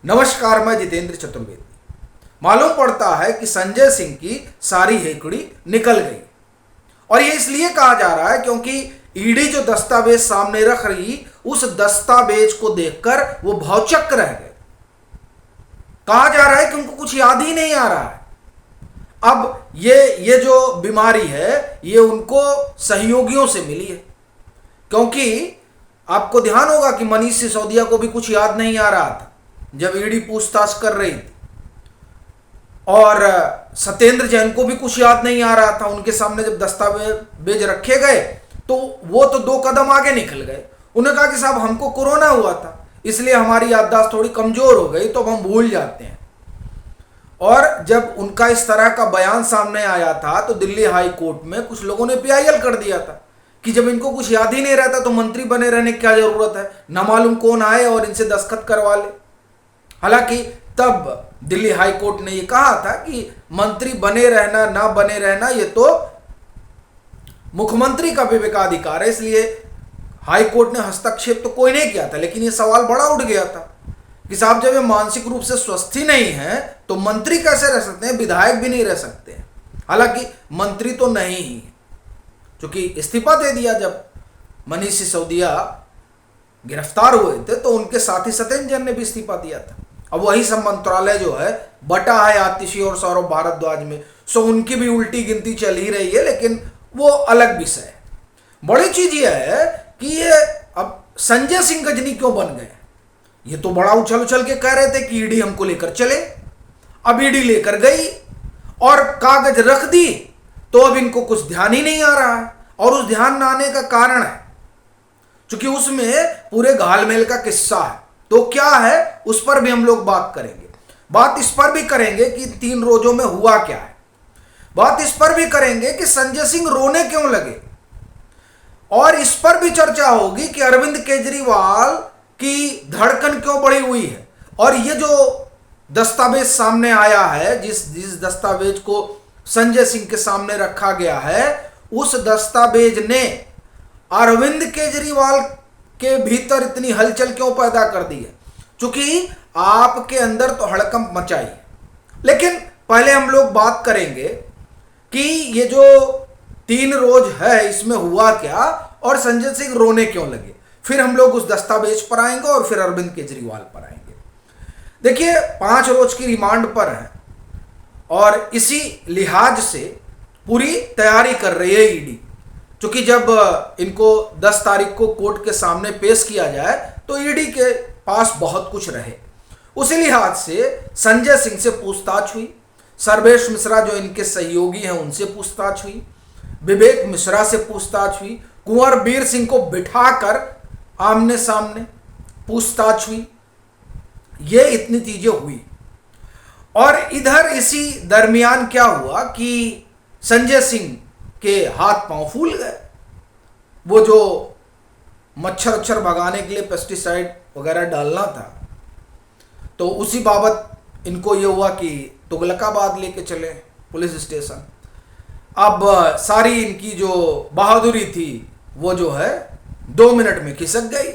नमस्कार, मैं जितेंद्र चतुर्वेदी। मालूम पड़ता है कि संजय सिंह की सारी हेकड़ी निकल गई और ये इसलिए कहा जा रहा है क्योंकि ईडी जो दस्तावेज सामने रख रही, उस दस्तावेज को देखकर वो भौचक्क रह गए। कहा जा रहा है कि उनको कुछ याद ही नहीं आ रहा है। अब ये जो बीमारी है ये उनको सहयोगियों से मिली है, क्योंकि आपको ध्यान होगा कि मनीष सिसोदिया को भी कुछ याद नहीं आ रहा था जब ईडी पूछताछ कर रही थी, और सत्येंद्र जैन को भी कुछ याद नहीं आ रहा था। उनके सामने जब दस्तावेज रखे गए तो वो तो 2 कदम आगे निकल गए। उन्होंने कहा कि साहब हमको कोरोना हुआ था, इसलिए हमारी याददाश्त थोड़ी कमजोर हो गई, तो अब हम भूल जाते हैं। और जब उनका इस तरह का बयान सामने आया था तो दिल्ली हाई कोर्ट में कुछ लोगों ने पीआईएल कर दिया था कि जब इनको कुछ याद ही नहीं रहता तो मंत्री बने रहने की क्या जरूरत है, ना मालूम कौन आए और इनसे दस्तखत करवा ले। हालांकि तब दिल्ली हाई कोर्ट ने यह कहा था कि मंत्री बने रहना ना बने रहना ये तो मुख्यमंत्री का विवेकाधिकार है, इसलिए हाई कोर्ट ने हस्तक्षेप तो कोई नहीं किया था। लेकिन यह सवाल बड़ा उठ गया था कि साहब जब ये मानसिक रूप से स्वस्थ ही नहीं है तो मंत्री कैसे रह सकते हैं, विधायक भी नहीं रह सकते हैं। हालांकि मंत्री तो नहीं ही, क्योंकि इस्तीफा दे दिया जब मनीष सिसोदिया गिरफ्तार हुए थे तो उनके साथी सत्येंद्र जैन ने भी इस्तीफा दिया था। अब वही सब मंत्रालय जो है बटा है आतिशी और सौरभ भारद्वाज में, सो उनकी भी उल्टी गिनती चल ही रही है, लेकिन वो अलग विषय है। बड़ी चीज यह है कि ये अब संजय सिंह गजनी क्यों बन गए। ये तो बड़ा उछल उछल के कह रहे थे कि ईडी हमको लेकर चले, अब ईडी लेकर गई और कागज रख दी, तो अब इनको कुछ ध्यान ही नहीं आ रहा है। और उस ध्यान न आने का कारण है क्योंकि उसमें पूरे घालमेल का किस्सा है। तो क्या है उस पर भी हम लोग बात करेंगे। बात इस पर भी करेंगे कि 3 रोजों में हुआ क्या है। बात इस पर भी करेंगे कि संजय सिंह रोने क्यों लगे, और इस पर भी चर्चा होगी कि अरविंद केजरीवाल की धड़कन क्यों बढ़ी हुई है। और ये जो दस्तावेज सामने आया है, जिस दस्तावेज को संजय सिंह के सामने रखा गया है, उस दस्तावेज ने अरविंद केजरीवाल के भीतर इतनी हलचल क्यों पैदा कर दी है, क्योंकि आपके अंदर तो हड़कंप मचाई। लेकिन पहले हम लोग बात करेंगे कि ये जो 3 रोज है इसमें हुआ क्या और संजय सिंह रोने क्यों लगे। फिर हम लोग उस दस्तावेज पर आएंगे और फिर अरविंद केजरीवाल पर आएंगे। देखिए 5 रोज की रिमांड पर है और इसी लिहाज से पूरी तैयारी कर रही है ईडी, क्योंकि जब इनको 10 तारीख को कोर्ट के सामने पेश किया जाए तो ईडी के पास बहुत कुछ रहे। उसी लिहाज से संजय सिंह से पूछताछ हुई, सर्वेश मिश्रा जो इनके सहयोगी हैं उनसे पूछताछ हुई, विवेक मिश्रा से पूछताछ हुई, कुंवर वीर सिंह को बिठाकर आमने सामने पूछताछ हुई। ये इतनी चीजें हुई और इधर इसी दरमियान क्या हुआ कि संजय सिंह के हाथ पांव फूल गए। वो जो मच्छर उच्छर भगाने के लिए पेस्टिसाइड वगैरह डालना था, तो उसी बाबत इनको ये हुआ कि तुगलकाबाद लेके चले पुलिस स्टेशन। अब सारी इनकी जो बहादुरी थी वो जो है 2 मिनट में खिसक गई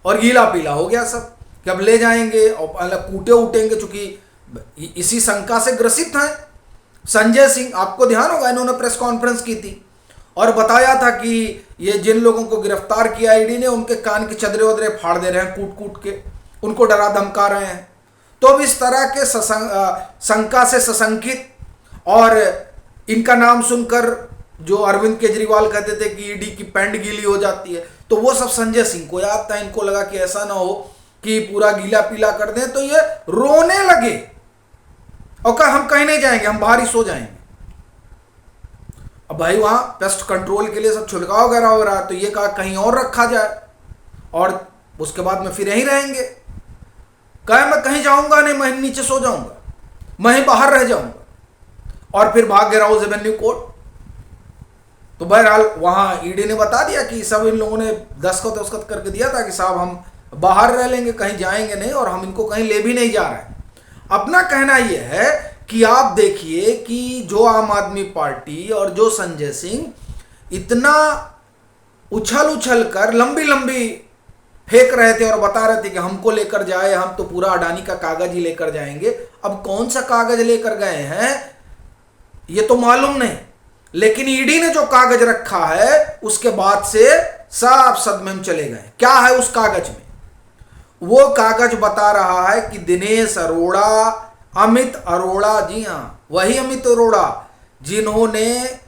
और गीला पीला हो गया सब कि अब ले जाएंगे और कूटे उटेंगे, चूंकि इसी शंका से ग्रसित हैं संजय सिंह। आपको ध्यान होगा इन्होंने प्रेस कॉन्फ्रेंस की थी और बताया था कि ये जिन लोगों को गिरफ्तार किया ईडी ने उनके कान की चदरे वदरे फाड़ दे रहे हैं, कूट कूट के उनको डरा धमका रहे हैं। तो अब इस तरह के शंका से सशंकित और इनका नाम सुनकर जो अरविंद केजरीवाल कहते थे कि ईडी की पैंट गीली हो जाती है, तो वो सब संजय सिंह को याद था। इनको लगा कि ऐसा ना हो कि पूरा गीला पीला कर दें, तो ये रोने लगे और कहा हम कहीं नहीं जाएंगे, हम बाहर ही सो जाएंगे। अब भाई वहां पेस्ट कंट्रोल के लिए सब छिड़काव वगैरह हो रहा है, तो ये कहा कहीं और रखा जाए और उसके बाद में फिर यहीं रहेंगे। कहा मैं कहीं जाऊंगा नहीं, मैं नीचे सो जाऊंगा, मैं ही बाहर रह जाऊंगा। और फिर भाग गए राउज एवेन्यू कोर्ट। तो बहरहाल वहां ईडी ने बता दिया कि सब इन लोगों ने दस्तखत करके दिया था कि साहब हम बाहर रह लेंगे, कहीं जाएंगे नहीं और हम इनको कहीं ले भी नहीं जा रहे हैं। अपना कहना यह है कि आप देखिए कि जो आम आदमी पार्टी और जो संजय सिंह इतना उछल उछल कर लंबी लंबी फेंक रहे थे और बता रहे थे कि हमको लेकर जाए, हम तो पूरा अडानी का कागज ही लेकर जाएंगे। अब कौन सा कागज लेकर गए हैं ये तो मालूम नहीं, लेकिन ईडी ने जो कागज रखा है उसके बाद से साफ सदमे में चले गए। क्या है उस कागज में? वो कागज बता रहा है कि दिनेश अरोड़ा, अमित अरोड़ा, जी हां वही अमित अरोड़ा जिन्होंने,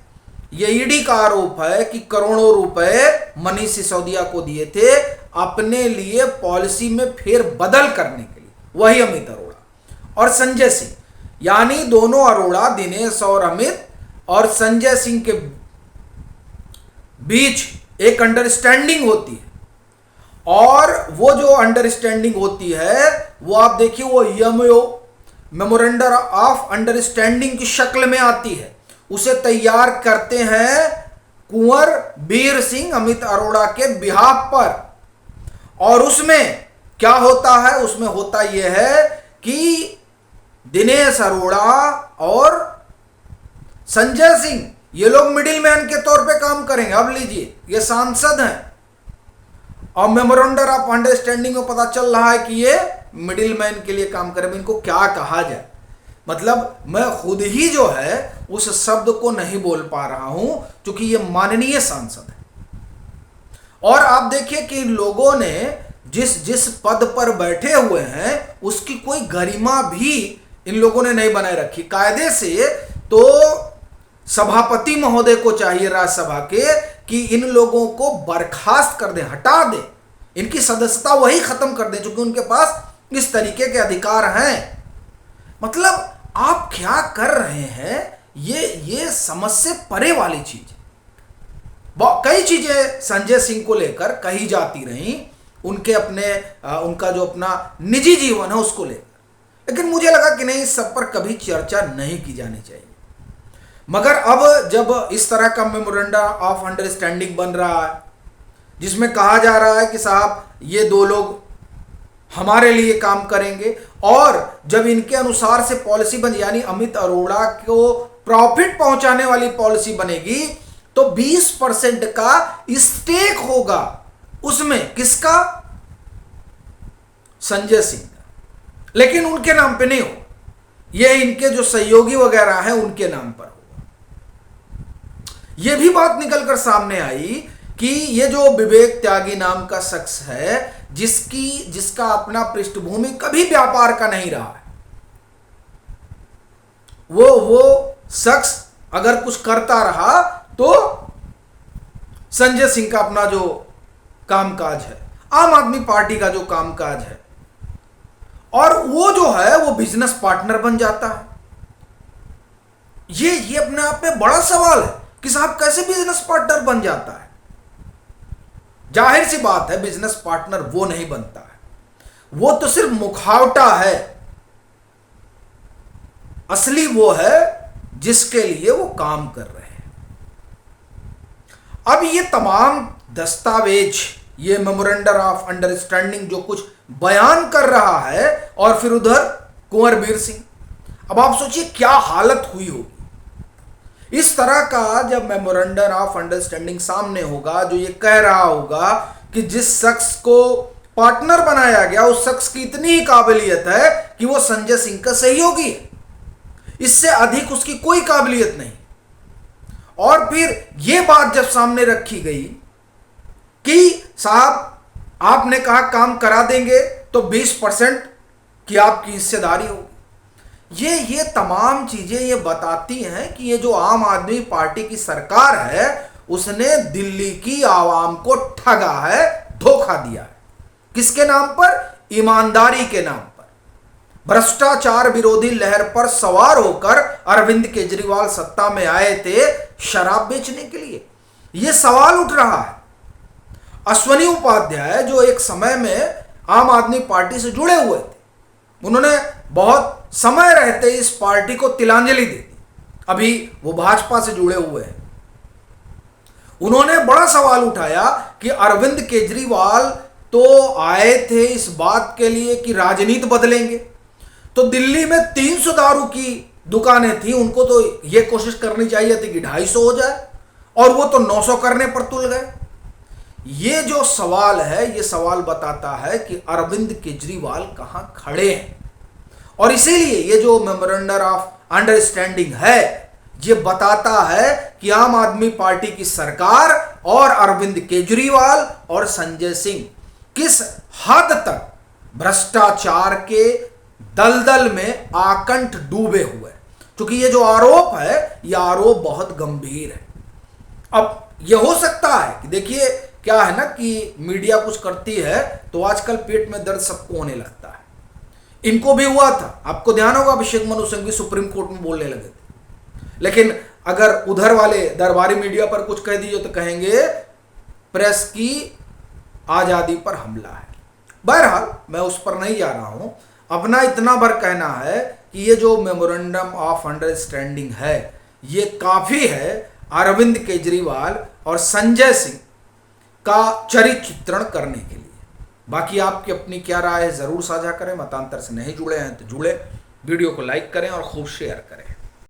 ये ईडी का आरोप है कि करोड़ों रुपए मनीष सिसोदिया को दिए थे अपने लिए पॉलिसी में फेर बदल करने के लिए, वही अमित अरोड़ा और संजय सिंह, यानी दोनों अरोड़ा, दिनेश और अमित और संजय सिंह के बीच एक अंडरस्टैंडिंग होती है। और वो जो अंडरस्टैंडिंग होती है वो आप देखिए वो एमओ, मेमोरेंडम ऑफ अंडरस्टैंडिंग की शक्ल में आती है। उसे तैयार करते हैं कुंवर बीर सिंह अमित अरोड़ा के बिहाफ पर। और उसमें क्या होता है? उसमें होता यह है कि दिनेश अरोड़ा और संजय सिंह ये लोग मिडिल मैन के तौर पे काम करेंगे। अब लीजिए, ये सांसद हैं और मेमोरेंडम ऑफ अंडरस्टैंडिंग में पता चल रहा है कि ये मिडिल मैन के लिए काम करेंगे। इनको क्या कहा जाए? मतलब मैं खुद ही जो है उस शब्द को नहीं बोल पा रहा हूं क्योंकि ये माननीय सांसद है। और आप देखिए कि इन लोगों ने जिस जिस पद पर बैठे हुए हैं उसकी कोई गरिमा भी इन लोगों ने नहीं बनाए रखी। कायदे से तो सभापति महोदय को चाहिए राज्यसभा के कि इन लोगों को बर्खास्त कर दें, हटा दें, इनकी सदस्यता वही खत्म कर दें क्योंकि उनके पास इस तरीके के अधिकार हैं। मतलब आप क्या कर रहे हैं? ये समझ से परे वाली चीज। कई चीजें संजय सिंह को लेकर कही जाती रही, उनके अपने उनका जो अपना निजी जीवन है उसको लेकर, लेकिन मुझे लगा कि नहीं, इस सब पर कभी चर्चा नहीं की जानी चाहिए। मगर अब जब इस तरह का मेमोरेंडम ऑफ अंडरस्टैंडिंग बन रहा है जिसमें कहा जा रहा है कि साहब ये दो लोग हमारे लिए काम करेंगे, और जब इनके अनुसार से पॉलिसी बन, यानी अमित अरोड़ा को प्रॉफिट पहुंचाने वाली पॉलिसी बनेगी, तो 20% का स्टेक होगा उसमें। किसका? संजय सिंह का। लेकिन उनके नाम पे नहीं हो, ये इनके जो सहयोगी वगैरह हैं उनके नाम पर होगा। यह भी बात निकलकर सामने आई कि ये जो विवेक त्यागी नाम का शख्स है जिसका अपना पृष्ठभूमि कभी व्यापार का नहीं रहा है, वो शख्स अगर कुछ करता रहा तो संजय सिंह का अपना जो कामकाज है, आम आदमी पार्टी का जो कामकाज है, और वो जो है वो बिजनेस पार्टनर बन जाता है। ये अपने आप में बड़ा सवाल है कि साहब कैसे बिजनेस पार्टनर बन जाता है। जाहिर सी बात है बिजनेस पार्टनर वो नहीं बनता है, वो तो सिर्फ मुखावटा है। असली वो है जिसके लिए वो काम कर रहे हैं। अब ये तमाम दस्तावेज, ये मेमोरेंडम ऑफ अंडरस्टैंडिंग जो कुछ बयान कर रहा है, और फिर उधर कुंवर बीर सिंह, अब आप सोचिए क्या हालत हुई होगी। इस तरह का जब मेमोरेंडम ऑफ अंडरस्टैंडिंग सामने होगा जो ये कह रहा होगा कि जिस शख्स को पार्टनर बनाया गया उस शख्स की इतनी ही काबिलियत है कि वो संजय सिंह का सहयोगी है, इससे अधिक उसकी कोई काबिलियत नहीं। और फिर ये बात जब सामने रखी गई कि साहब आपने कहा काम करा देंगे तो 20% की आपकी हिस्सेदारी होगी, ये तमाम चीजें ये बताती हैं कि ये जो आम आदमी पार्टी की सरकार है उसने दिल्ली की आवाम को ठगा है, धोखा दिया है। किसके नाम पर? ईमानदारी के नाम पर। भ्रष्टाचार विरोधी लहर पर सवार होकर अरविंद केजरीवाल सत्ता में आए थे शराब बेचने के लिए। यह सवाल उठ रहा है। अश्वनी उपाध्याय जो एक समय में आम आदमी पार्टी से जुड़े हुए थे, उन्होंने बहुत समय रहते इस पार्टी को तिलांजलि दी, अभी वो भाजपा से जुड़े हुए हैं। उन्होंने बड़ा सवाल उठाया कि अरविंद केजरीवाल तो आए थे इस बात के लिए कि राजनीति बदलेंगे, तो दिल्ली में 300 दारू की दुकानें थी, उनको तो यह कोशिश करनी चाहिए थी कि 250 हो जाए, और वो तो 900 करने पर तुल गए। ये जो सवाल है, ये सवाल बताता है कि अरविंद केजरीवाल कहां खड़े हैं। और इसीलिए ये जो मेमोरेंडम ऑफ अंडरस्टैंडिंग है, ये बताता है कि आम आदमी पार्टी की सरकार और अरविंद केजरीवाल और संजय सिंह किस हद तक भ्रष्टाचार के दलदल में आकंठ डूबे हुए। क्योंकि ये जो आरोप है, ये आरोप बहुत गंभीर है। अब यह हो सकता है कि देखिए क्या है ना कि मीडिया कुछ करती है तो आजकल पेट में दर्द सबको होने लगता है। इनको भी हुआ था, आपको ध्यान होगा, अभिषेक मनु सिंह भी सुप्रीम कोर्ट में बोलने लगे थे। लेकिन अगर उधर वाले दरबारी मीडिया पर कुछ कह दीजिए तो कहेंगे प्रेस की आजादी पर हमला है। बहरहाल मैं उस पर नहीं जा रहा हूं। अपना इतना भर कहना है कि ये जो मेमोरेंडम ऑफ अंडरस्टैंडिंग है, ये काफी है अरविंद केजरीवाल और संजय सिंह का चरित्र चित्रण करने के लिए। बाकी आपकी अपनी क्या राय है जरूर साझा करें। मतांतर से नहीं जुड़े हैं तो जुड़े, वीडियो को लाइक करें और खूब शेयर करें।